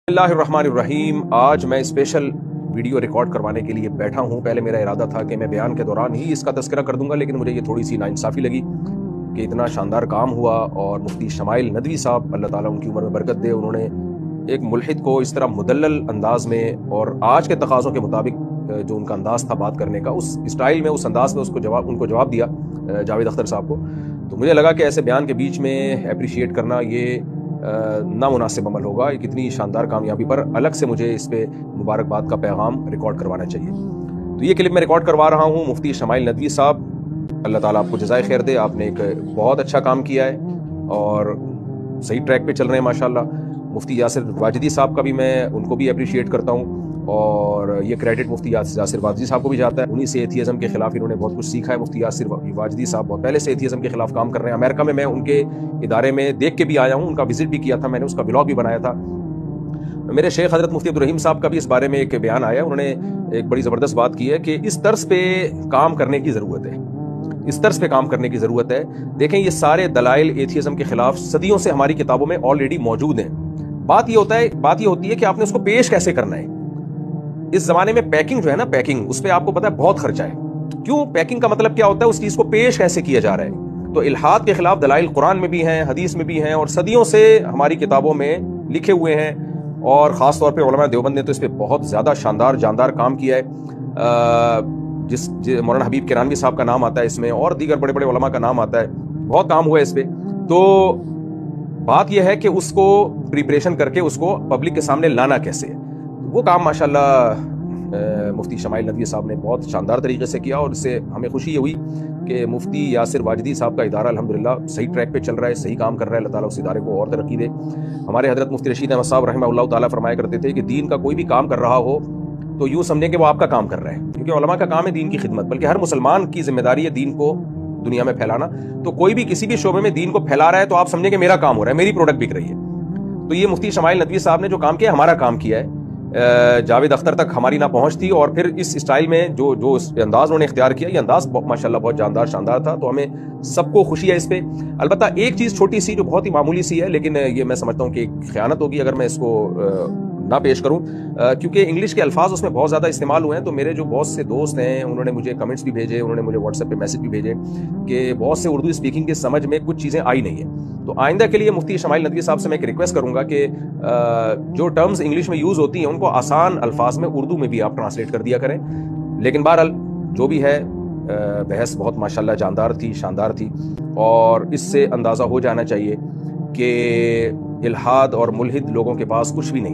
बिस्मिल्लाहिर्रहमानिर्रहीम। आज मैं स्पेशल वीडियो रिकॉर्ड करवाने के लिए बैठा हूँ। पहले मेरा इरादा था कि मैं बयान के दौरान ही इसका तज़किरा कर दूंगा, लेकिन मुझे ये थोड़ी सी नाइंसाफ़ी लगी कि इतना शानदार काम हुआ और मुफ्ती शमाइल नदवी साहब, अल्लाह ताला उनकी उम्र में बरकत दे, उन्होंने एक मुल्हिद को इस तरह मुदल्लल अंदाज में और आज के तकाज़ों के मुताबिक जो उनका अंदाज़ था बात करने का, उस स्टाइल में, उस अंदाज में उनको जवाब दिया जावेद अख्तर साहब को। तो मुझे लगा कि ऐसे बयान के बीच में अप्रिशिएट करना ये नामुनासिब अमल होगा। एक इतनी शानदार कामयाबी पर अलग से मुझे इस पे मुबारकबाद का पैगाम रिकॉर्ड करवाना चाहिए। तो ये क्लिप मैं रिकॉर्ड करवा रहा हूँ मुफ्ती शमाइल नदवी साहब, अल्लाह ताला आपको जज़ाए खैर दे। आपने एक बहुत अच्छा काम किया है और सही ट्रैक पे चल रहे हैं माशाल्लाह। मुफ्ती यासिर वाजिदी साहब का भी मैं उनको भी अप्रिशिएट करता हूँ और ये क्रेडिट मुफ्ती यासिर वाजिदी साहब को भी जाता है। उन्हीं से एथियज़म के खिलाफ इन्होंने बहुत कुछ सीखा है। मुफ्ती यासिर वाजिदी साहब बहुत पहले से एथियज़म के खिलाफ काम कर रहे हैं। अमेरिका में मैं उनके इदारे में देख के भी आया हूँ, उनका विजिट भी किया था, मैंने उसका ब्लॉग भी बनाया था। मेरे शेख हज़रत मुफ्ती अब्दुल रहीम साहब का भी इस बारे में एक बयान आया। उन्होंने एक बड़ी ज़बरदस्त बात की है कि इस तर्ज पे काम करने की ज़रूरत है, इस तर्ज पे काम करने की ज़रूरत है। देखें, ये सारे दलाइल एथियज़म के खिलाफ सदियों से हमारी किताबों में ऑलरेडी मौजूद हैं। बात ये होती है कि आपने उसको पेश कैसे करना है। इस जमाने में पैकिंग जो है ना, पैकिंग, उस पर आपको पता है बहुत खर्चा है। क्यों? पैकिंग का मतलब क्या होता है? उस चीज को पेश कैसे किया जा रहा है। तो इल्हाद के खिलाफ दलाइल कुरान में भी हैं, हदीस में भी हैं और सदियों से हमारी किताबों में लिखे हुए हैं। और खास तौर पे उलमा देवबंद ने तो इस पे बहुत ज्यादा शानदार जानदार काम किया है। मौलाना हबीब किरानवी साहब का नाम आता है इसमें और दीगर बड़े बड़े उलमा का नाम आता है। बहुत काम हुआ है इस पे। तो बात यह है कि उसको प्रिपरेशन करके उसको पब्लिक के सामने लाना कैसे है, वो काम माशाल्लाह मुफ्ती शमाइल नदवी साहब ने बहुत शानदार तरीके से किया और इससे हमें खुशी ये हुई कि मुफ्ती यासिर वाजिदी साहब का इदारा अल्हम्दुलिल्लाह सही ट्रैक पे चल रहा है, सही काम कर रहा है। अल्लाह ताला उस इदारे को और तरक्की दे। हमारे हज़रत मुफ्ती रशीद अहमद साहब रहमतुल्लाह ताला फरमाया करते थे कि दीन का कोई भी काम कर रहा हो तो यूँ समझें कि वो आपका काम कर रहा है, क्योंकि उलमा का काम है दीन की खिदमत, बल्कि हर मुसलमान की जिम्मेदारी है दीन को दुनिया में फैलाना। तो कोई भी किसी भी शोबे में दीन को फैला रहा है तो आप समझें कि मेरा काम हो रहा है, मेरी प्रोडक्ट बिक रही है। तो ये मुफ्ती शमाइल नदवी साहब ने जो काम किया, हमारा काम किया है। जावेद अख्तर तक हमारी ना पहुंच थी और फिर इस स्टाइल में जो अंदाज उन्होंने इख्तियार किया, ये अंदाज माशाल्लाह बहुत जानदार शानदार था। तो हमें सबको खुशी है इस पे। अलबत्ता एक चीज़ छोटी सी जो बहुत ही मामूली सी है, लेकिन ये मैं समझता हूँ कि एक खयानत होगी अगर मैं इसको ना पेश करूँ, क्योंकि इंग्लिश के अल्फाज उसमें बहुत ज़्यादा इस्तेमाल हुए हैं। तो मेरे जो बहुत से दोस्त हैं उन्होंने मुझे कमेंट्स भी भेजे, उन्होंने मुझे व्हाट्सएप पे मैसेज भी भेजे कि बहुत से उर्दू स्पीकिंग के समझ में कुछ चीज़ें आई नहीं है। तो आइंदा के लिए मुफ्ती शमाइल नदवी साहब से मैं एक रिक्वेस्ट करूँगा कि जो टर्म्स इंग्लिश में यूज़ होती हैं उनको आसान अल्फाज में उर्दू में भी आप ट्रांसलेट कर दिया करें। लेकिन बहरहाल जो भी है, बहस बहुत माशाल्लाह जानदार थी, शानदार थी और इससे अंदाज़ा हो जाना चाहिए कि इल्हाद और मुल्हिद लोगों के पास कुछ भी नहीं है।